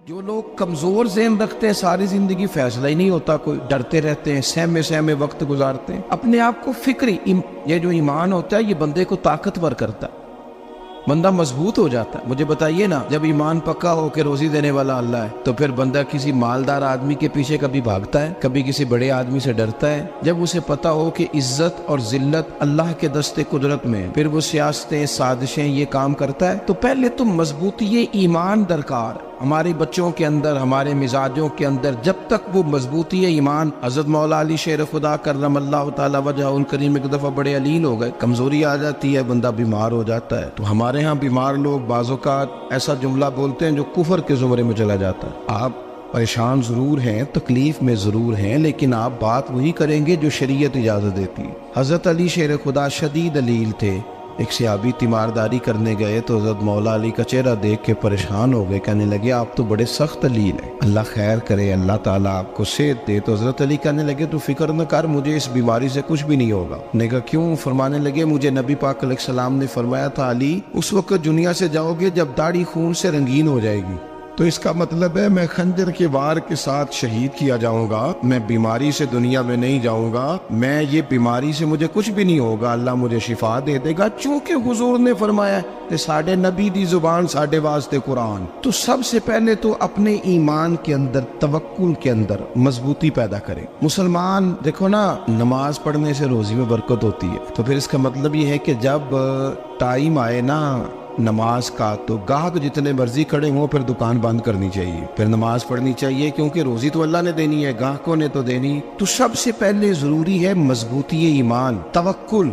جو لوگ کمزور ذہن رکھتے ہیں ساری زندگی فیصلہ ہی نہیں ہوتا، کوئی ڈرتے رہتے ہیں، سہمے سہمے وقت گزارتے ہیں اپنے آپ کو فکری یہ جو ایمان ہوتا ہے یہ بندے کو طاقتور کرتا ہے، بندہ مضبوط ہو جاتا ہے۔ مجھے بتائیے نا، جب ایمان پکا ہو کہ روزی دینے والا اللہ ہے تو پھر بندہ کسی مالدار آدمی کے پیچھے کبھی بھاگتا ہے، کبھی کسی بڑے آدمی سے ڈرتا ہے؟ جب اسے پتا ہو کہ عزت اور ذلت اللہ کے دستے قدرت میں، پھر وہ سیاستیں سازشیں یہ کام کرتا ہے۔ تو پہلے تو مضبوطی ایمان درکار ہمارے بچوں کے اندر، ہمارے مزاجوں کے اندر، جب تک وہ مضبوطی ایمان۔ حضرت مولا علی شیر خدا کرم اللہ تعالی وجہ الکریم ایک دفعہ بڑے علیل ہو گئے، کمزوری آ جاتی ہے، بندہ بیمار ہو جاتا ہے۔ تو ہمارے ہاں بیمار لوگ بعض اوقات ایسا جملہ بولتے ہیں جو کفر کے زمرے میں چلا جاتا ہے۔ آپ پریشان ضرور ہیں، تکلیف میں ضرور ہیں، لیکن آپ بات وہی کریں گے جو شریعت اجازت دیتی ہے۔ حضرت علی شیر خدا شدید علیل تھے، ایک صحابی تیمارداری کرنے گئے تو حضرت مولا علی کا چہرہ دیکھ کے پریشان ہو گئے، کہنے لگے آپ تو بڑے سخت علیل ہیں، اللہ خیر کرے، اللہ تعالیٰ آپ کو صحت دے۔ تو حضرت علی کہنے لگے تو فکر نہ کر، مجھے اس بیماری سے کچھ بھی نہیں ہوگا۔ نے کہا کیوں؟ فرمانے لگے مجھے نبی پاک علیہ السلام نے فرمایا تھا علی اس وقت دنیا سے جاؤ گے جب داڑھی خون سے رنگین ہو جائے گی، تو اس کا مطلب ہے میں خنجر کے وار کے ساتھ شہید کیا جاؤں گا، میں بیماری سے دنیا میں نہیں جاؤں گا، میں یہ بیماری سے مجھے کچھ بھی نہیں ہوگا، اللہ مجھے شفا دے دے گا، چونکہ حضور نے فرمایا کہ ساڈے نبی دی زبان ساڈے واسطے قرآن۔ تو سب سے پہلے تو اپنے ایمان کے اندر، توکل کے اندر مضبوطی پیدا کرے۔ مسلمان دیکھو نا، نماز پڑھنے سے روزی میں برکت ہوتی ہے، تو پھر اس کا مطلب یہ ہے کہ جب ٹائم آئے نا نماز کا تو گاہک جتنے مرضی کھڑے ہوں پھر دکان بند کرنی چاہیے، پھر نماز پڑھنی چاہیے، کیونکہ روزی تو اللہ نے دینی ہے، گاہکوں نے تو دینی۔ تو سب سے پہلے ضروری ہے مضبوطی ایمان، توکل،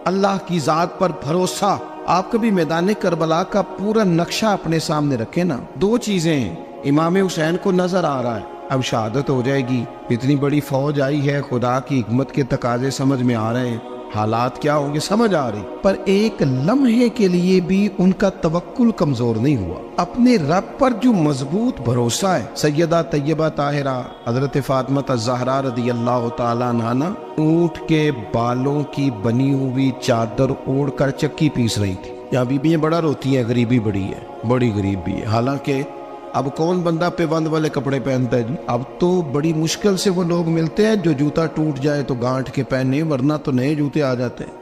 اللہ کی ذات پر بھروسہ۔ آپ کبھی میدان کربلا کا پورا نقشہ اپنے سامنے رکھیں نا، دو چیزیں ہیں، امام حسین کو نظر آ رہا ہے اب شہادت ہو جائے گی، اتنی بڑی فوج آئی ہے، خدا کی حکمت کے تقاضے سمجھ میں آ رہے ہیں، حالات کیا ہوں گے سمجھ آ رہی، پر ایک لمحے کے لیے بھی ان کا توکل کمزور نہیں ہوا۔ اپنے رب پر جو مضبوط بھروسہ ہے، سیدہ طیبہ طاہرہ حضرت فاطمہ الزہرا رضی اللہ تعالیٰ عنہا اونٹ کے بالوں کی بنی ہوئی چادر اوڑھ کر چکی پیس رہی تھی۔ یہاں بیویاں بڑا روتی ہیں، غریبی بڑی ہے، بڑی غریب بھی ہے، حالانکہ اب کون بندہ پیوند والے کپڑے پہنتا ہے جی؟ اب تو بڑی مشکل سے وہ لوگ ملتے ہیں جو جوتا ٹوٹ جائے تو گانٹھ کے پہنے، ورنہ تو نئے جوتے آ جاتے ہیں۔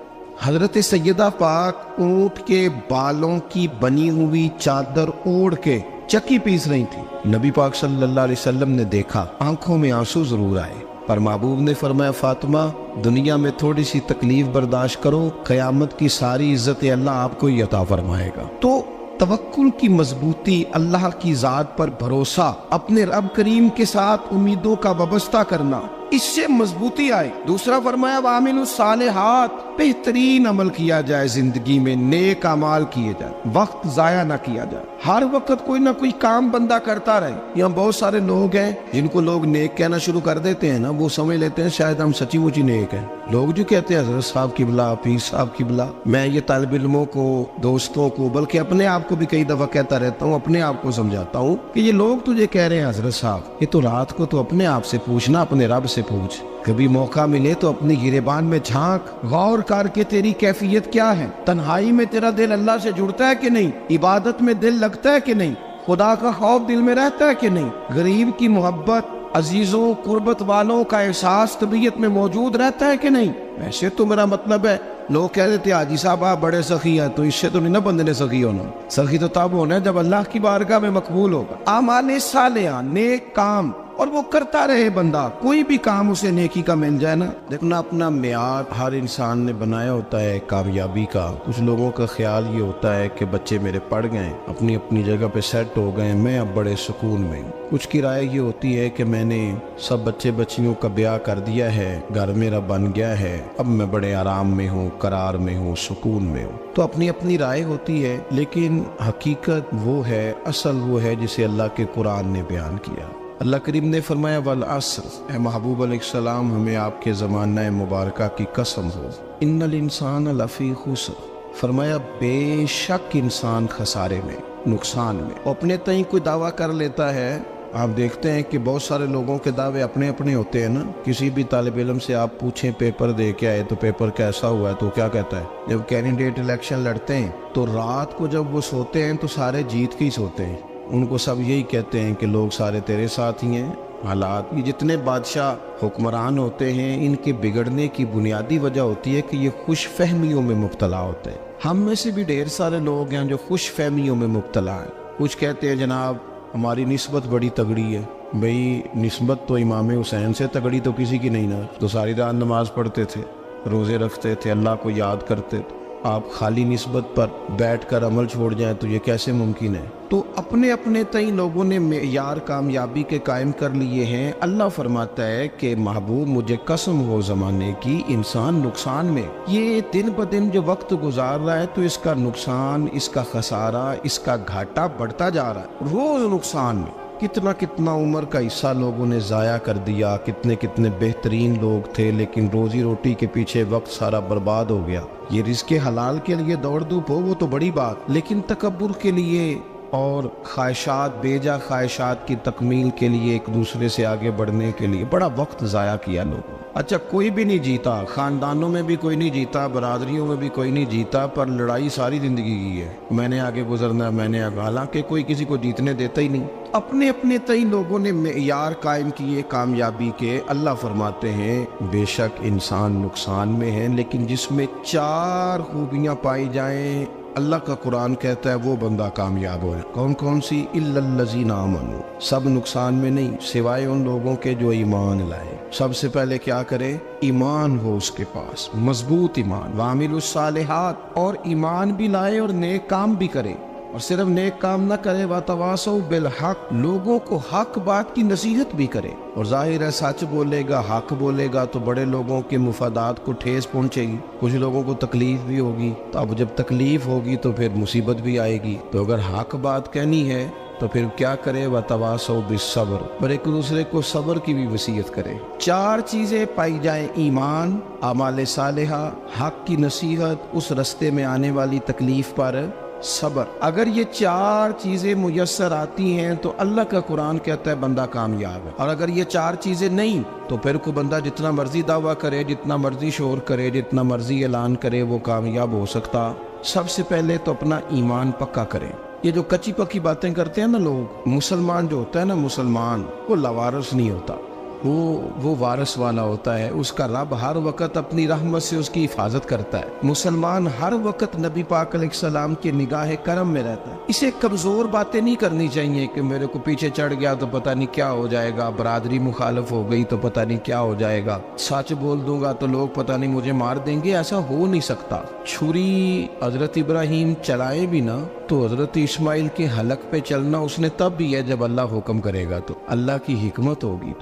حضرت سیدہ پاک اونٹ کے بالوں کی بنی ہوئی چادر اوڑھ کے چکی پیس رہی تھی۔ نبی پاک صلی اللہ علیہ وسلم نے دیکھا، آنکھوں میں آنسو ضرور آئے، پر محبوب نے فرمایا فاطمہ دنیا میں تھوڑی سی تکلیف برداشت کرو، قیامت کی ساری عزت اللہ آپ کو ہی عطا فرمائے گا۔ تو توکل کی مضبوطی، اللہ کی ذات پر بھروسہ، اپنے رب کریم کے ساتھ امیدوں کا وابستہ کرنا، اس سے مضبوطی آئے۔ دوسرا فرمایا وَعَمِلُوا الصَّالِحَاتِ، بہترین عمل کیا جائے زندگی میں، نیک اعمال کیے جائے، وقت ضائع نہ کیا جائے، ہر وقت کوئی نہ کوئی کام بندہ کرتا رہے۔ یہاں بہت سارے لوگ ہیں جن کو لوگ نیک کہنا شروع کر دیتے ہیں نا، وہ سمجھ لیتے ہیں شاید ہم سچی مچی نیک ہیں۔ لوگ جو کہتے ہیں حضرت صاحب کی بلا، پیر صاحب کی بلا، میں یہ طالب علموں کو، دوستوں کو، بلکہ اپنے آپ کو بھی کئی دفعہ کہتا رہتا ہوں، اپنے آپ کو سمجھاتا ہوں کہ یہ لوگ تجھے کہہ رہے ہیں حضرت صاحب، یہ تو رات کو تو اپنے آپ سے پوچھنا، اپنے رب سے پوچھ، کبھی موقع ملے تو اپنی گریبان میں جھانک، غور کر کے تیری کیفیت کیا ہے، تنہائی میں تیرا دل اللہ سے جڑتا ہے کہ نہیں، عبادت میں دل لگتا ہے کہ نہیں، خدا کا خوف دل میں رہتا ہے کہ نہیں، غریب کی محبت، عزیزوں قربت والوں کا احساس طبیعت میں موجود رہتا ہے کہ نہیں۔ ویسے تو میرا مطلب ہے، لوگ کہہ دیتے ہیں حاجی صاحب آپ بڑے سخی ہیں، تو اس سے تو نہیں نا بندے نے سخی ہونا، سخی تو تب ہونا ہے جب اللہ کی بارگاہ میں مقبول ہوگا۔ اعمال صالحہ، نیک کام، اور وہ کرتا رہے بندہ، کوئی بھی کام اسے نیکی کا مل جائے نا۔ دیکھنا اپنا معیار ہر انسان نے بنایا ہوتا ہے کامیابی کا۔ کچھ لوگوں کا خیال یہ ہوتا ہے کہ بچے میرے پڑھ گئے، اپنی اپنی جگہ پہ سیٹ ہو گئے، میں اب بڑے سکون میں ہوں۔ کچھ کی رائے یہ ہوتی ہے کہ میں نے سب بچے بچیوں کا بیاہ کر دیا ہے، گھر میرا بن گیا ہے، اب میں بڑے آرام میں ہوں، قرار میں ہوں، سکون میں ہوں۔ تو اپنی اپنی رائے ہوتی ہے، لیکن حقیقت وہ ہے، اصل وہ ہے جسے اللہ کے قرآن نے بیان کیا۔ اللہ کریم نے فرمایا والعصر، اے محبوب علیہ السلام ہمیں آپ کے زمانہ مبارکہ کی قسم ہو، ان الانسان لفی خسر، فرمایا بے شک انسان خسارے میں، نقصان میں۔ اپنے تئیں کوئی دعویٰ کر لیتا ہے، آپ دیکھتے ہیں کہ بہت سارے لوگوں کے دعوے اپنے اپنے ہوتے ہیں نا۔ کسی بھی طالب علم سے آپ پوچھیں پیپر دے کے آئے تو پیپر کیسا ہوا ہے، تو کیا کہتا ہے؟ جب کینڈیڈیٹ الیکشن لڑتے ہیں تو رات کو جب وہ سوتے ہیں تو سارے جیت کے ہی سوتے ہیں، ان کو سب یہی کہتے ہیں کہ لوگ سارے تیرے ساتھ ہی ہیں. حالات، یہ جتنے بادشاہ حکمران ہوتے ہیں ان کے بگڑنے کی بنیادی وجہ ہوتی ہے کہ یہ خوش فہمیوں میں مبتلا ہوتے ہیں. ہم میں سے بھی ڈھیر سارے لوگ ہیں جو خوش فہمیوں میں مبتلا ہیں. کچھ کہتے ہیں جناب ہماری نسبت بڑی تگڑی ہے. بھئی نسبت تو امام حسین سے تگڑی تو کسی کی نہیں نا. تو ساری رات نماز پڑھتے تھے، روزے رکھتے تھے، اللہ کو یاد کرتے تھے. آپ خالی نسبت پر بیٹھ کر عمل چھوڑ جائیں تو یہ کیسے ممکن ہے؟ تو اپنے اپنے تئیں لوگوں نے معیار کامیابی کے قائم کر لیے ہیں. اللہ فرماتا ہے کہ محبوب مجھے قسم ہو زمانے کی، انسان نقصان میں، یہ دن بدن جو وقت گزار رہا ہے تو اس کا نقصان، اس کا خسارہ، اس کا گھاٹا بڑھتا جا رہا ہے روز نقصان میں. کتنا کتنا عمر کا حصہ لوگوں نے ضائع کر دیا، کتنے کتنے بہترین لوگ تھے لیکن روزی روٹی کے پیچھے وقت سارا برباد ہو گیا. یہ رزق حلال کے لیے دوڑ دھوپ ہو وہ تو بڑی بات، لیکن تکبر کے لیے اور خواہشات، بیجا خواہشات کی تکمیل کے لیے، ایک دوسرے سے آگے بڑھنے کے لیے بڑا وقت ضائع کیا لوگوں. اچھا کوئی بھی نہیں جیتا، خاندانوں میں بھی کوئی نہیں جیتا، برادریوں میں بھی کوئی نہیں جیتا، پر لڑائی ساری زندگی کی ہے. میں نے آگے گزرنا، میں نے آگے، حالانکہ کوئی کسی کو جیتنے دیتا ہی نہیں. اپنے اپنے تئیں لوگوں نے معیار قائم کیے کامیابی کے. اللہ فرماتے ہیں بے شک انسان نقصان میں ہے، لیکن جس میں 4 خوبیاں پائی جائیں اللہ کا قرآن کہتا ہے وہ بندہ کامیاب ہو. کون کون سی؟ الا الذین آمنوا. سب نقصان میں نہیں سوائے ان لوگوں کے جو ایمان لائے. سب سے پہلے کیا کرے؟ ایمان ہو اس کے پاس، مضبوط ایمان. وعملوا الصالحات، اور ایمان بھی لائے اور نیک کام بھی کرے. اور صرف نیک کام نہ کرے، وَتَوَاصَوْا بِالْحَقِّ، لوگوں کو حق بات کی نصیحت بھی کرے. اور ظاہر ہے سچ بولے گا، حق بولے گا تو بڑے لوگوں کے مفادات کو ٹھیس پہنچے گی، کچھ لوگوں کو تکلیف بھی ہوگی. تو اب جب تکلیف ہوگی تو پھر مصیبت بھی آئے گی. تو اگر حق بات کہنی ہے تو پھر کیا کرے؟ وَتَوَاصَوْا بِالصَّبْرِ، اور ایک دوسرے کو صبر کی بھی وصیت کرے. 4 چیزیں پائی جائیں، ایمان، اعمال صالحہ، حق کی نصیحت، اس رستے میں آنے والی تکلیف پر صبر. اگر یہ 4 چیزیں میسر آتی ہیں تو اللہ کا قرآن کہتا ہے بندہ کامیاب ہے. اور اگر یہ 4 چیزیں نہیں تو پھر کوئی بندہ جتنا مرضی دعویٰ کرے، جتنا مرضی شور کرے، جتنا مرضی اعلان کرے، وہ کامیاب ہو سکتا. سب سے پہلے تو اپنا ایمان پکا کرے. یہ جو کچی پکی باتیں کرتے ہیں نا لوگ، مسلمان جو ہوتا ہے نا، مسلمان وہ لاوارث نہیں ہوتا، وہ وارث والا ہوتا ہے. اس کا رب ہر وقت اپنی رحمت سے اس کی حفاظت کرتا ہے. مسلمان ہر وقت نبی پاک علیہ السلام کے نگاہ کرم میں رہتا ہے. اسے کمزور باتیں نہیں کرنی چاہیے کہ میرے کو پیچھے چڑھ گیا تو پتہ نہیں کیا ہو جائے گا، برادری مخالف ہو گئی تو پتہ نہیں کیا ہو جائے گا، سچ بول دوں گا تو لوگ پتہ نہیں مجھے مار دیں گے. ایسا ہو نہیں سکتا. چھری حضرت ابراہیم چلائے بھی نا تو حضرت اسماعیل کے حلق پہ چلنا اس نے تب بھی ہے جب اللہ حکم کرے گا. تو اللہ کی حکمت ہوگی،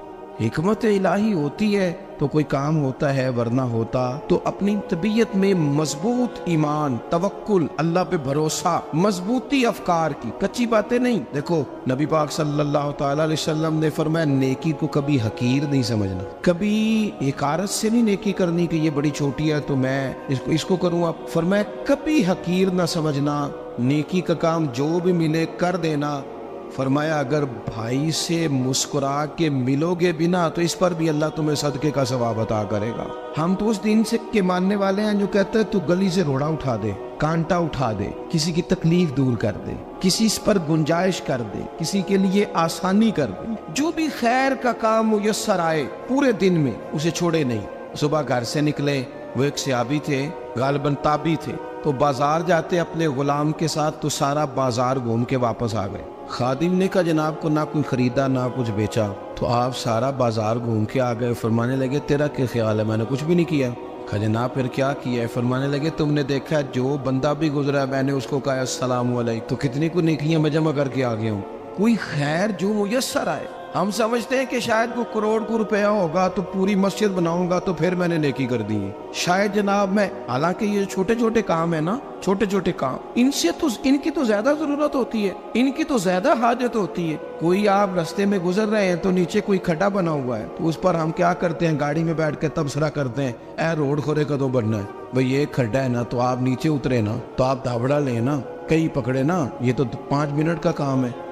حکمت الہی ہوتی ہے تو کوئی کام ہوتا ہے، ورنہ ہوتا. تو اپنی طبیعت میں مضبوط ایمان، توکل، اللہ پہ بھروسہ، مضبوطی افکار کی، کچی باتیں نہیں. دیکھو نبی پاک صلی اللہ تعالی علیہ وسلم نے فرمایا نیکی کو کبھی حقیر نہیں سمجھنا، کبھی حقارت سے نہیں نیکی کرنی کہ یہ بڑی چھوٹی ہے تو میں اس کو کروں. آپ فرمایا کبھی حقیر نہ سمجھنا، نیکی کا کام جو بھی ملے کر دینا. فرمایا اگر بھائی سے مسکرا کے ملو گے بنا تو اس پر بھی اللہ تمہیں صدقے کا ثواب عطا کرے گا. ہم تو اس دین سے کے ماننے والے ہیں جو کہتے ہیں تو گلی سے روڑا اٹھا دے، کانٹا اٹھا دے، کسی کی تکلیف دور کر دے، کسی اس پر گنجائش کر دے، کسی کے لیے آسانی کر دے. جو بھی خیر کا کام میسر آئے پورے دن میں اسے چھوڑے نہیں. صبح گھر سے نکلے، وہ ایک صحابی تھے، غالباً تابعی تھے، تو بازار جاتے اپنے غلام کے ساتھ تو سارا بازار گھوم کے واپس آ گئے. خادم نے کہا جناب کو نہ کوئی خریدا نہ کچھ بیچا. تو آپ سارا بازار گھوم کے آ گئے. فرمانے لگے تیرا کیا خیال ہے؟ میں نے کچھ بھی نہیں کیا. کہا جناب پھر کیا کیا ہے؟ فرمانے لگے تم نے دیکھا جو بندہ بھی گزرا میں نے اس کو کہا السلام علیکم، تو کتنی کو نیکیاں میں جمع کر کے آ گیا ہوں. کوئی خیر جو میسر آئے. ہم سمجھتے ہیں کہ شاید کو کروڑ کو روپیہ ہوگا تو پوری مسجد بناؤں گا تو پھر میں نے نیکی کر دی ہے. شاید جناب میں، حالانکہ یہ چھوٹے چھوٹے کام ہے نا، چھوٹے چھوٹے کام، ان کی تو زیادہ ضرورت ہوتی ہے، ان کی تو زیادہ حاجت ہوتی ہے. کوئی آپ رستے میں گزر رہے ہیں تو نیچے کوئی کھڈا بنا ہوا ہے تو اس پر ہم کیا کرتے ہیں؟ گاڑی میں بیٹھ کے تبصرہ کرتے ہیں اے روڈ کھورے کدو بننا ہے. بھئی یہ کھڈا ہے نا تو آپ نیچے اترے نا تو آپ دھابڑا لیں نا، کئی پکڑے نا، یہ تو 5 منٹ کا کام ہے.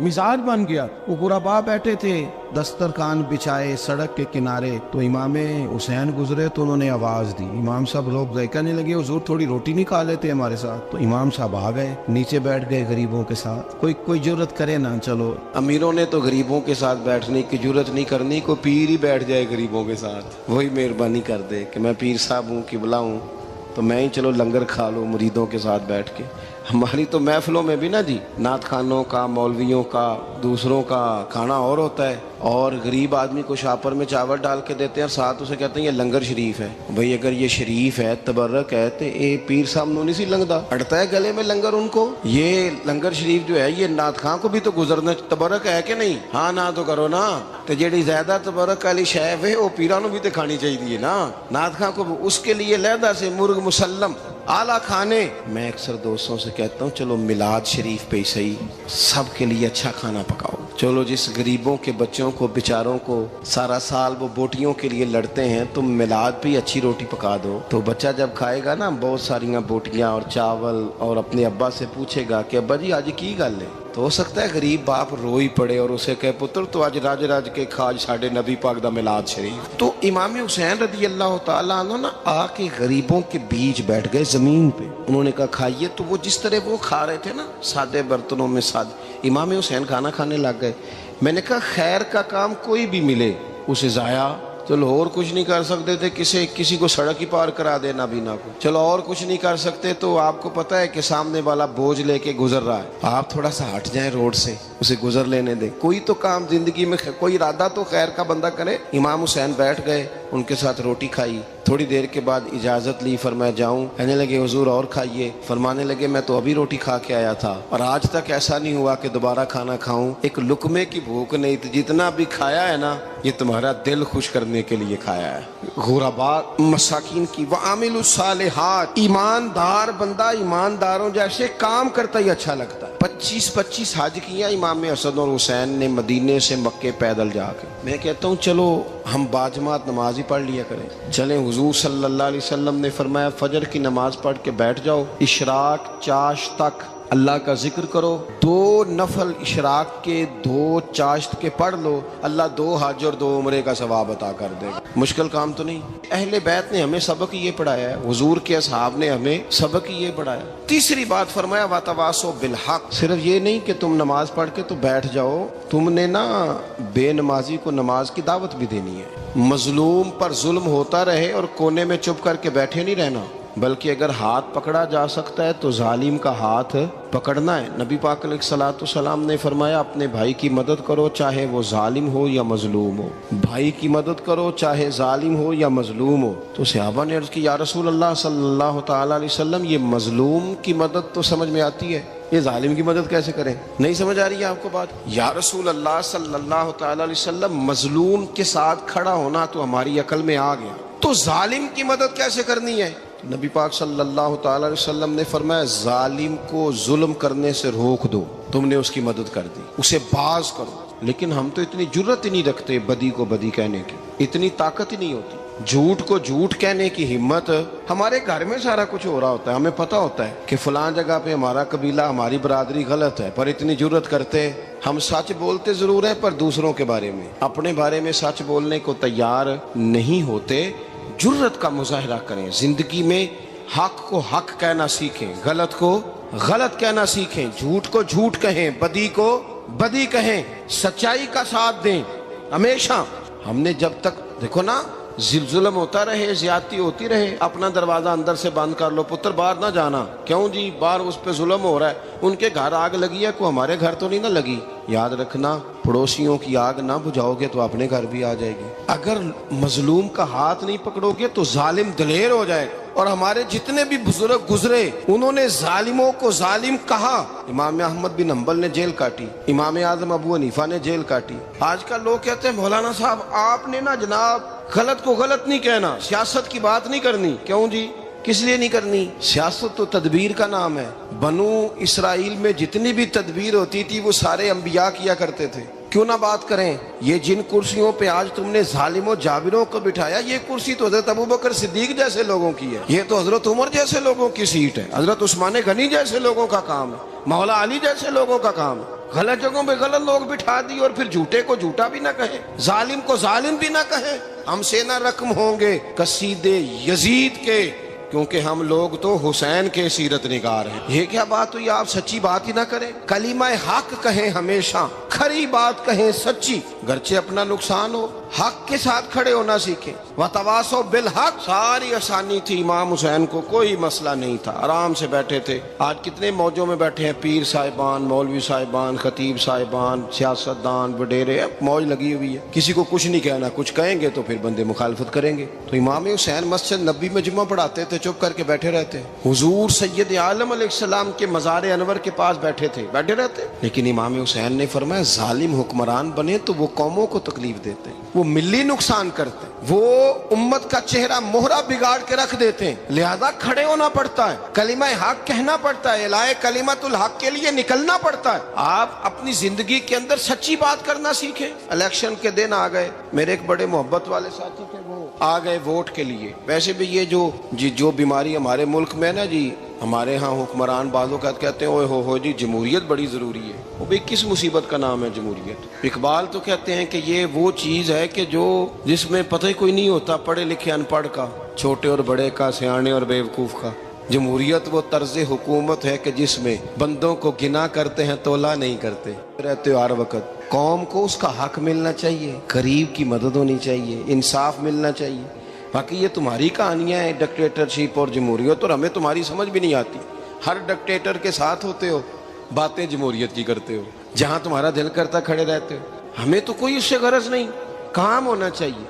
مزاج بن گیا. وہ غربا بیٹھے تھے دسترخوان بچھائے سڑک کے کنارے, تو امام حسین گزرے تو انہوں نے آواز دی. امام صاحب لوگ ذائقہ نہیں لگے, حضور تھوڑی روٹی نہیں کھا لیتے ہمارے ساتھ؟ تو امام صاحب آ گئے, نیچے بیٹھ گئے غریبوں کے ساتھ. کوئی جرت کرے نا, چلو امیروں نے تو غریبوں کے ساتھ بیٹھنے کی جرت نہیں کرنی, کوئی پیر ہی بیٹھ جائے غریبوں کے ساتھ, وہی مہربانی کر دے کہ میں پیر صاحب ہوں, قبلہ ہوں, تو میں ہی چلو لنگر کھا لوں مریدوں کے ساتھ بیٹھ کے. ہماری تو محفلوں میں بھی نا جی, نعت خانوں کا, مولویوں کا, دوسروں کا کھانا اور ہوتا ہے, اور غریب آدمی کو شاپر میں چاول ڈال کے دیتے ہیں اور ساتھ اسے کہتے ہیں یہ لنگر شریف ہے. بھئی اگر یہ شریف ہے, تبرک ہے, تو اے پیر صاحب نو نہیں سی لنگدا, اڑتا ہے گلے میں لنگر ان کو. یہ لنگر شریف جو ہے یہ نعت خان کو بھی تو گزرنا تبرک ہے کہ نہیں؟ ہاں نہ تو کرو نا, تو جیڑی زیادہ تبرک والی شے ہے وہ پیراں نو بھی تو کھانی چاہیے نا. نعت خان کو اس کے لیے لہدا سے مرغ مسلم اعلیٰ کھانے. میں اکثر دوستوں سے کہتا ہوں چلو میلاد شریف پہ ہی صحیح سب کے لیے اچھا کھانا پکاؤ. چلو جس غریبوں کے بچوں کو بیچاروں کو سارا سال وہ بوٹیوں کے لیے لڑتے ہیں, تم میلاد پہ ہی اچھی روٹی پکا دو, تو بچہ جب کھائے گا نا بہت ساریاں بوٹیاں اور چاول, اور اپنے ابا سے پوچھے گا کہ ابا جی آج کی گل ہے, تو ہو سکتا ہے غریب باپ رو ہی پڑے اور اسے کہے پتر تو آج راج راج کے کھاج ساڈے نبی پاک دا میلاد شریف. تو امام حسین رضی اللہ تعالیٰ عنہ نا آ کے غریبوں کے بیچ بیٹھ گئے زمین پہ. انہوں نے کہا کھائیے, تو وہ جس طرح وہ کھا رہے تھے نا سادے برتنوں میں امام حسین کھانا کھانے لگ گئے. میں نے کہا خیر کا کام کوئی بھی ملے اسے ضائع, چلو اور کچھ نہیں کر سکتے تھے, کسی کو سڑک ہی پار کرا دے نابینا کو, چلو اور کچھ نہیں کر سکتے, تو آپ کو پتہ ہے کہ سامنے والا بوجھ لے کے گزر رہا ہے, آپ تھوڑا سا ہٹ جائیں روڈ سے, اسے گزر لینے دیں. کوئی تو کام زندگی میں کوئی ارادہ تو خیر کا بندہ کرے. امام حسین بیٹھ گئے, ان کے ساتھ روٹی کھائی. تھوڑی دیر کے بعد اجازت لی, فرمایا جاؤں؟ کہنے لگے حضور اور کھائیے. فرمانے لگے میں تو ابھی روٹی کھا کے آیا تھا اور آج تک ایسا نہیں ہوا کہ دوبارہ کھانا کھاؤں. ایک لقمے کی بھوک نہیں تھی, جتنا بھی کھایا ہے نا یہ تمہارا دل خوش کرنے کے لیے کھایا ہے. غرباء مساکین کی وعامل الصالحات, ایماندار بندہ ایمانداروں جیسے کام کرتا ہی اچھا لگتا ہے. 25 حج کیا امام حسن اور حسین نے مدینے سے مکے پیدل جا کے. میں کہتا ہوں چلو ہم باجماعت نماز ہی پڑھ لیا کریں. چلیں, حضور صلی اللہ علیہ وسلم نے فرمایا فجر کی نماز پڑھ کے بیٹھ جاؤ, اشراق چاشت تک اللہ کا ذکر کرو, 2 نفل اشراق کے 2 چاشت کے پڑھ لو, اللہ 2 حج اور 2 عمرے کا ثواب عطا کر دے گا. مشکل کام تو نہیں. اہل بیت نے ہمیں سبق یہ پڑھایا ہے, حضور کے اصحاب نے ہمیں سبق یہ پڑھایا. تیسری بات فرمایا وتواصوا بالحق, صرف یہ نہیں کہ تم نماز پڑھ کے تو بیٹھ جاؤ, تم نے نا بے نمازی کو نماز کی دعوت بھی دینی ہے. مظلوم پر ظلم ہوتا رہے اور کونے میں چپ کر کے بیٹھے نہیں رہنا, بلکہ اگر ہاتھ پکڑا جا سکتا ہے تو ظالم کا ہاتھ پکڑنا ہے. نبی پاک علیہ الصلوۃ والسلام نے فرمایا اپنے بھائی کی مدد کرو چاہے وہ ظالم ہو یا مظلوم ہو, بھائی کی مدد کرو چاہے ظالم ہو یا مظلوم ہو. تو صحابہ نے عرض کی یا رسول اللہ صلی اللہ تعالیٰ علیہ وسلم یہ مظلوم کی مدد تو سمجھ میں آتی ہے, یہ ظالم کی مدد کیسے کریں؟ نہیں سمجھ آ رہی ہے آپ کو بات؟ یا رسول اللہ صلی اللہ تعالیٰ علیہ وسلم مظلوم کے ساتھ کھڑا ہونا تو ہماری عقل میں آ گیا, تو ظالم کی مدد کیسے کرنی ہے؟ نبی پاک صلی اللہ تعالیٰ علیہ وسلم نے فرمایا ظالم کو ظلم کرنے سے روک دو, تم نے اس کی مدد کر دی, اسے باز کرو. لیکن ہم تو اتنی جرت ہی نہیں رکھتے بدی کو بدی کہنے کی, اتنی طاقت ہی نہیں ہوتی. جھوٹ کو جھوٹ کہنے کی ہمت, ہمارے گھر میں سارا کچھ ہو رہا ہوتا ہے, ہمیں پتہ ہوتا ہے کہ فلاں جگہ پہ ہمارا قبیلہ ہماری برادری غلط ہے, پر اتنی جرت کرتے. ہم سچ بولتے ضرور ہیں پر دوسروں کے بارے میں, اپنے بارے میں سچ بولنے کو تیار نہیں ہوتے. جرت کا مظاہرہ کریں زندگی میں, حق کو حق کہنا سیکھیں, غلط کو غلط کہنا سیکھیں, جھوٹ کو جھوٹ کہیں, بدی کو بدی کہیں, سچائی کا ساتھ دیں ہمیشہ. ہم نے جب تک دیکھو نا ظلم ہوتا رہے, زیادتی ہوتی رہے, اپنا دروازہ اندر سے بند کر لو, پتر باہر نہ جانا. کیوں جی؟ باہر اس پہ ظلم ہو رہا ہے, ان کے گھر آگ لگی ہے, کوئی ہمارے گھر تو نہیں نہ لگی. یاد رکھنا پڑوسیوں کی آگ نہ بجھاؤ گے تو اپنے گھر بھی آ جائے گی. اگر مظلوم کا ہاتھ نہیں پکڑو گے تو ظالم دلیر ہو جائے. اور ہمارے جتنے بھی بزرگ گزرے انہوں نے ظالموں کو ظالم کہا. امام احمد بن حنبل نے جیل کاٹی, امام اعظم ابو حنیفہ نے جیل کاٹی. آج کل لوگ کہتے ہیں مولانا صاحب آپ نے نا جناب غلط کو غلط نہیں کہنا, سیاست کی بات نہیں کرنی. کیوں جی؟ کس لیے نہیں کرنی؟ سیاست تو تدبیر کا نام ہے. بنو اسرائیل میں جتنی بھی تدبیر ہوتی تھی وہ سارے انبیاء کیا کرتے تھے. کیوں نہ بات کریں؟ یہ جن کرسیوں پہ آج تم نے ظالموں جابروں کو بٹھایا، یہ کرسی تو حضرت ابوبکر صدیق جیسے لوگوں کی ہے، یہ تو حضرت عمر جیسے لوگوں کی سیٹ ہے، حضرت عثمان غنی جیسے لوگوں کا کام ہے، مولا علی جیسے لوگوں کا کام ہے۔ غلط جگہوں پہ غلط لوگ بٹھا دی اور پھر جھوٹے کو جھوٹا بھی نہ کہیں، ظالم کو ظالم بھی نہ کہیں۔ ہم سے نہ رقم ہوں گے قصیدے یزید کے، کیونکہ ہم لوگ تو حسین کے سیرت نگار ہیں۔ یہ کیا بات ہوئی؟ آپ سچی بات ہی نہ کریں، کلمہ حق کہیں، ہمیشہ کھری بات کہیں، سچی، گرچہ اپنا نقصان ہو، حق کے ساتھ کھڑے ہونا سیکھیں۔ وتواصوا بالحق، ساری آسانی تھی، امام حسین کو کوئی مسئلہ نہیں تھا، آرام سے بیٹھے تھے۔ آج کتنے موجوں میں بیٹھے ہیں، پیر صاحبان، مولوی صاحبان، خطیب صاحبان، سیاستدان، وڈیرے، موج لگی ہوئی ہے، کسی کو کچھ نہیں کہنا، کچھ کہیں گے تو پھر بندے مخالفت کریں گے۔ تو امام حسین مسجد نبی میں جمعہ پڑھاتے تھے، چپ کر کے بیٹھے رہتے، حضور سید عالم علیہ السلام کے مزار انور کے پاس بیٹھے تھے، بیٹھے رہتے۔ لیکن امام حسین نے فرمایا ظالم حکمران بنے تو وہ قوموں کو تکلیف دیتے ہیں، وہ ملی نقصان کرتے ہیں، وہ امت کا چہرہ مہرہ بگاڑ کے رکھ دیتے ہیں، لہذا کھڑے ہونا پڑتا ہے، کلمہ حق کہنا پڑتا ہے، الہ کلمت الحق کے لیے نکلنا پڑتا ہے۔ آپ اپنی زندگی کے اندر سچی بات کرنا سیکھیں۔ الیکشن کے دن آ گئے، میرے ایک بڑے محبت والے ساتھی تھے، وہ آ گئے ووٹ کے لیے۔ ویسے بھی یہ جو بیماری ہمارے ملک میں نا جی، ہمارے ہاں حکمران بعض اوقات کہتے ہیں اوے ہو جی جمہوریت بڑی ضروری ہے۔ وہ بھی کس مصیبت کا نام ہے جمہوریت؟ اقبال تو کہتے ہیں کہ یہ وہ چیز ہے کہ جس میں پتہ ہی کوئی نہیں ہوتا پڑھے لکھے ان پڑھ کا، چھوٹے اور بڑے کا، سیانے اور بیوقوف کا۔ جمہوریت وہ طرز حکومت ہے کہ جس میں بندوں کو گنا کرتے ہیں، تولا نہیں کرتے رہتے ہو ہر وقت۔ قوم کو اس کا حق ملنا چاہیے، غریب کی مدد ہونی چاہیے، انصاف ملنا چاہیے۔ باقی یہ تمہاری کہانیاں ہیں ڈکٹیٹرشپ اور جمہوریت، اور ہمیں تمہاری سمجھ بھی نہیں آتی۔ ہر ڈکٹیٹر کے ساتھ ہوتے ہو، باتیں جمہوریت کی کرتے ہو، جہاں تمہارا دل کرتا کھڑے رہتے ہو۔ ہمیں تو کوئی اس سے غرض نہیں، کام ہونا چاہیے۔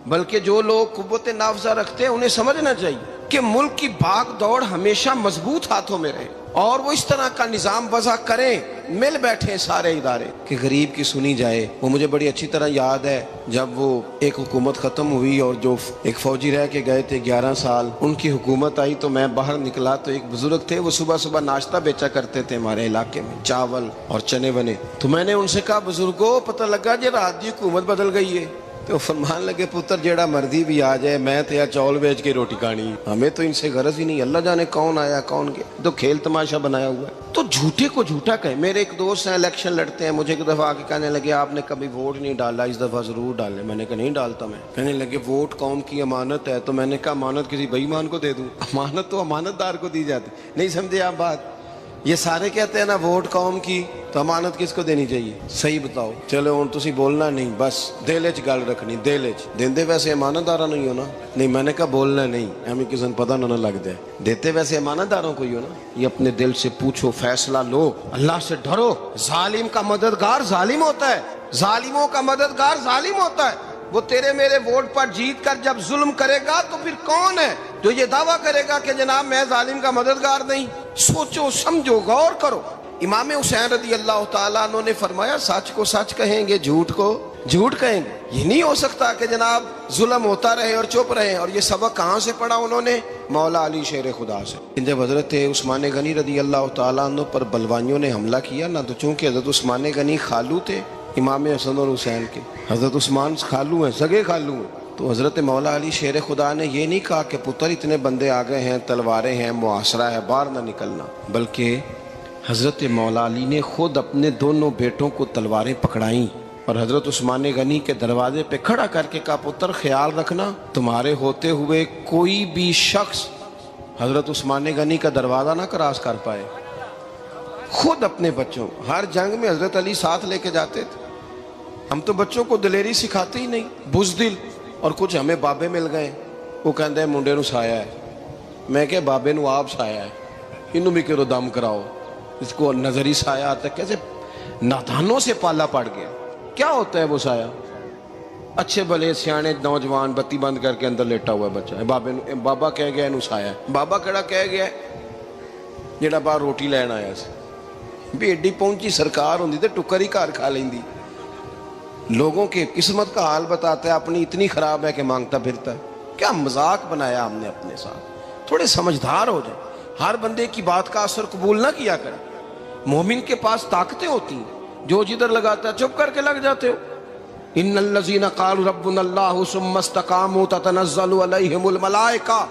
بلکہ جو لوگ قوت نافذہ رکھتے ہیں انہیں سمجھنا چاہیے کہ ملک کی بھاگ دوڑ ہمیشہ مضبوط ہاتھوں میں رہے، اور وہ اس طرح کا نظام وضع کریں، مل بیٹھے سارے ادارے کہ غریب کی سنی جائے۔ وہ مجھے بڑی اچھی طرح یاد ہے جب وہ ایک حکومت ختم ہوئی اور جو ایک فوجی رہ کے گئے تھے 11 سال، ان کی حکومت آئی تو میں باہر نکلا تو ایک بزرگ تھے، وہ صبح صبح ناشتہ بیچا کرتے تھے ہمارے علاقے میں، چاول اور چنے بنے۔ تو میں نے ان سے کہا بزرگوں پتہ لگا جی رات دی حکومت بدل گئی ہے۔ تو فرمان لگے پتر جیڑا مرضی بھی آ جائے، میں تو یا چاول بیچ کے روٹی کھانی، ہمیں تو ان سے غرض ہی نہیں، اللہ جانے کون آیا کون گیا، تو کھیل تماشا بنایا ہوا ہے۔ تو جھوٹے کو جھوٹا کہیں۔ میرے ایک دوست ہیں الیکشن لڑتے ہیں، مجھے ایک دفعہ آ کے کہنے لگے آپ نے کبھی ووٹ نہیں ڈالا، اس دفعہ ضرور ڈالیں۔ میں نے کہا نہیں ڈالتا میں۔ کہنے لگے ووٹ قوم کی امانت ہے، تو میں نے کہا امانت کسی بے ایمان کو دے دوں؟ امانت تو امانت دار کو دی جاتی۔ نہیں سمجھے آپ بات؟ یہ سارے کہتے ہیں نا ووٹ قوم کی، تو امانت کس کو دینی چاہیے؟ صحیح بتاؤ۔ چلو ہوں تسی بولنا نہیں، بس دل وچ گل رکھنی، دل وچ دیندے ویسے امانت دارا نہیں ہونا۔ نہیں میں نے کہا بولنا نہیں، ہمیں کسی نے پتہ نہ لگ جائے، دیتے ویسے امانت داروں کو ہی ہو نا۔ یہ اپنے دل سے پوچھو، فیصلہ لو، اللہ سے ڈرو۔ ظالم کا مددگار ظالم ہوتا ہے، ظالموں کا مددگار ظالم ہوتا ہے۔ وہ تیرے میرے ووٹ پر جیت کر جب ظلم کرے گا تو پھر کون ہے جو یہ دعویٰ کرے گا کہ جناب میں ظالم کا مددگار نہیں؟ سوچو سمجھو، غور کرو۔ امام حسین رضی اللہ تعالیٰ عنہ نے فرمایا سچ کو سچ کہیں گے، جھوٹ کو جھوٹ کہیں گے۔ یہ نہیں ہو سکتا کہ جناب ظلم ہوتا رہے اور چپ رہے۔ اور یہ سبق کہاں سے پڑھا انہوں نے؟ مولا علی شیر خدا سے۔ جب حضرت عثمان غنی رضی اللہ تعالیٰ عنہ پر بلوائیوں نے حملہ کیا نا، تو چونکہ حضرت عثمان غنی خالو تھے امام حسن اور حسین کے، حضرت عثمان خالو ہیں، سگے خالو ہیں، تو حضرت مولا علی شیر خدا نے یہ نہیں کہا کہ پتر اتنے بندے آ گئے ہیں، تلواریں ہیں، محاصرہ ہے، باہر نہ نکلنا، بلکہ حضرت مولا علی نے خود اپنے دونوں بیٹوں کو تلواریں پکڑائیں اور حضرت عثمان غنی کے دروازے پہ کھڑا کر کے کہا پتر خیال رکھنا تمہارے ہوتے ہوئے کوئی بھی شخص حضرت عثمان غنی کا دروازہ نہ کراس کر پائے۔ خود اپنے بچوں، ہر جنگ میں حضرت علی ساتھ لے کے جاتے تھے۔ ہم تو بچوں کو دلیری سکھاتے ہی نہیں، بزدل۔ اور کچھ ہمیں بابے مل گئے، وہ کہندے ہیں منڈے نو سایا ہے، میں کہ بابے نو آپ سایا ہے، انہوں بھی کرو دم کراؤ، اس کو نظری سایہ آتا ہے۔ کیسے نادانوں سے پالا پڑ گیا۔ کیا ہوتا ہے وہ سایہ؟ اچھے بھلے سیانے نوجوان بتی بند کر کے اندر لیٹا ہوا ہے بچہ، بابا کہہ گیا انہوں سایا ہے۔ بابا کہڑا کہہ گیا جڑا باہر روٹی لین آیا سی، بھی ایڈی پہنچی سرکار ہوندی تے ٹکر ہی گھر کھا لیندی۔ لوگوں کے قسمت کا حال بتاتا ہے، اپنی اتنی خراب ہے کہ مانگتا پھرتا ہے۔ کیا مذاق بنایا ہم نے اپنے ساتھ۔ تھوڑے سمجھدار ہو جائیں، ہر بندے کی بات کا اثر قبول نہ کیا کریں۔ مومن کے پاس طاقتیں ہوتی ہیں، جو جدھر لگاتا ہے چپ کر کے لگ جاتے ہو. ان الذین قالوا ربنا اللہ ثم استقاموا تتنزل علیہم الملائکہ.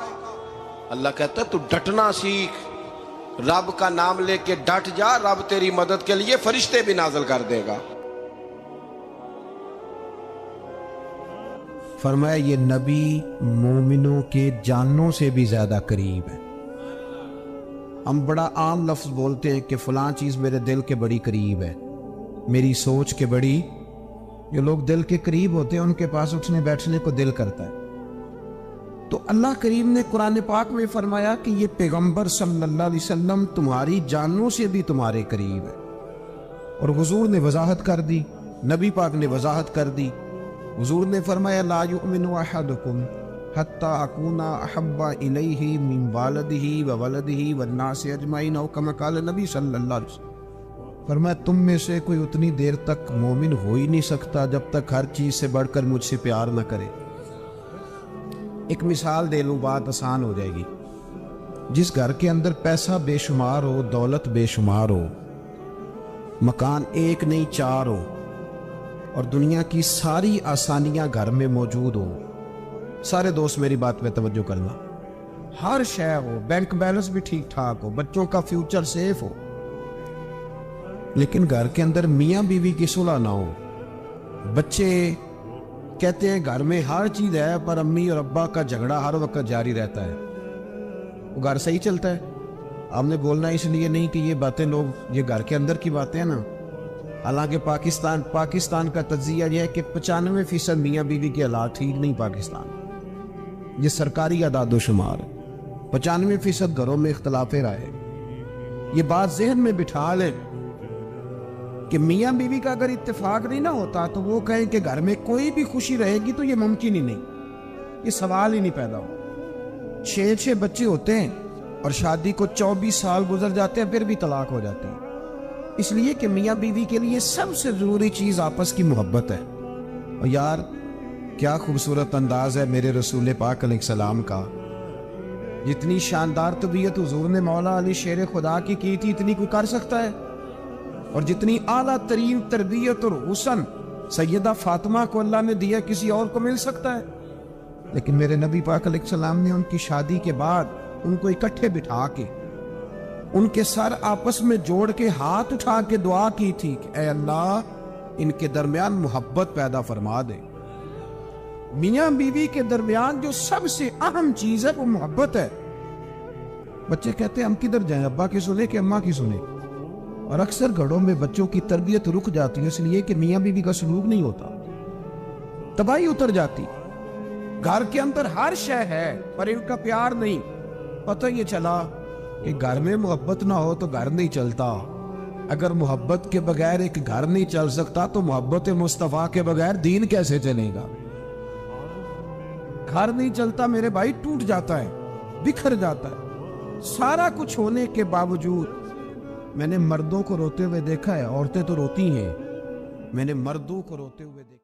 اللہ کہتا ہے تو ڈٹنا سیکھ, رب کا نام لے کے ڈٹ جا, رب تیری مدد کے لیے فرشتے بھی نازل کر دے گا. فرمایا یہ نبی مومنوں کے جانوں سے بھی زیادہ قریب ہے. ہم بڑا عام لفظ بولتے ہیں کہ فلاں چیز میرے دل کے بڑی قریب ہے, میری سوچ کے بڑی. جو لوگ دل کے قریب ہوتے ہیں ان کے پاس اٹھنے بیٹھنے کو دل کرتا ہے. تو اللہ کریم نے قرآن پاک میں فرمایا کہ یہ پیغمبر صلی اللہ علیہ وسلم تمہاری جانوں سے بھی تمہارے قریب ہے. اور حضور نے وضاحت کر دی, نبی پاک نے وضاحت کر دی. حضور نے فرمایا لا یؤمن احدکم حتی اکون احب الیہ من والدہ وولدہ والناس اجمعین او کما قال نبی صلی اللہ علیہ وسلم. فرمایا تم میں سے کوئی اتنی دیر تک مومن ہو ہی نہیں سکتا جب تک ہر چیز سے بڑھ کر مجھ سے پیار نہ کرے. ایک مثال دے لوں, بات آسان ہو جائے گی. جس گھر کے اندر پیسہ بے شمار ہو, دولت بے شمار ہو, مکان ایک نہیں چار ہو, اور دنیا کی ساری آسانیاں گھر میں موجود ہو, سارے دوست میری بات پہ توجہ کرنا, ہر شے ہو, بینک بیلنس بھی ٹھیک ٹھاک ہو, بچوں کا فیوچر سیف ہو, لیکن گھر کے اندر میاں بیوی کی صلح نہ ہو. بچے کہتے ہیں گھر میں ہر چیز ہے پر امی اور ابا کا جھگڑا ہر وقت جاری رہتا ہے. وہ گھر صحیح چلتا ہے؟ آپ نے بولنا اس لیے نہیں کہ یہ باتیں لوگ, یہ گھر کے اندر کی باتیں ہیں نا. حالانکہ پاکستان کا تجزیہ یہ ہے کہ 95% میاں بیوی کے حالات ٹھیک نہیں. پاکستان یہ سرکاری اعداد و شمار ہے. 95% گھروں میں اختلاف رائے. یہ بات ذہن میں بٹھا لیں کہ میاں بیوی کا اگر اتفاق نہیں نہ ہوتا تو وہ کہیں کہ گھر میں کوئی بھی خوشی رہے گی تو یہ ممکن ہی نہیں, یہ سوال ہی نہیں پیدا ہو. 6 بچے ہوتے ہیں اور شادی کو 24 سال گزر جاتے ہیں پھر بھی طلاق ہو جاتی ہے. اس لیے کہ میاں بیوی کے لیے سب سے ضروری چیز آپس کی محبت ہے. اور یار کیا خوبصورت انداز ہے میرے رسول پاک علیہ السلام کا. جتنی شاندار طبیعت حضور نے مولا علی شیر خدا کی تھی اتنی کوئی کر سکتا ہے؟ اور جتنی اعلیٰ ترین تربیت اور حسن سیدہ فاطمہ کو اللہ نے دیا کسی اور کو مل سکتا ہے؟ لیکن میرے نبی پاک علیہ السلام نے ان کی شادی کے بعد ان کو اکٹھے بٹھا کے ان کے سر آپس میں جوڑ کے ہاتھ اٹھا کے دعا کی تھی کہ اے اللہ ان کے درمیان محبت پیدا فرما دے. میاں بیوی کے درمیان جو سب سے اہم چیز ہے وہ محبت ہے. بچے کہتے ہیں ہم کدھر جائیں, ابا کی سنیں کہ اماں کی سنیں؟ اور اکثر گھروں میں بچوں کی تربیت رک جاتی ہے اس لیے کہ میاں بیوی کا سلوک نہیں ہوتا, تباہی اتر جاتی. گھر کے اندر ہر شے ہے پر ان کا پیار نہیں. پتہ یہ چلا کہ گھر میں محبت نہ ہو تو گھر نہیں چلتا. اگر محبت کے بغیر ایک گھر نہیں چل سکتا تو محبت مصطفیٰ کے بغیر دین کیسے چلے گا؟ گھر نہیں چلتا میرے بھائی, ٹوٹ جاتا ہے, بکھر جاتا ہے. سارا کچھ ہونے کے باوجود میں نے مردوں کو روتے ہوئے دیکھا ہے, عورتیں تو روتی ہیں, میں نے مردوں کو روتے ہوئے دیکھا.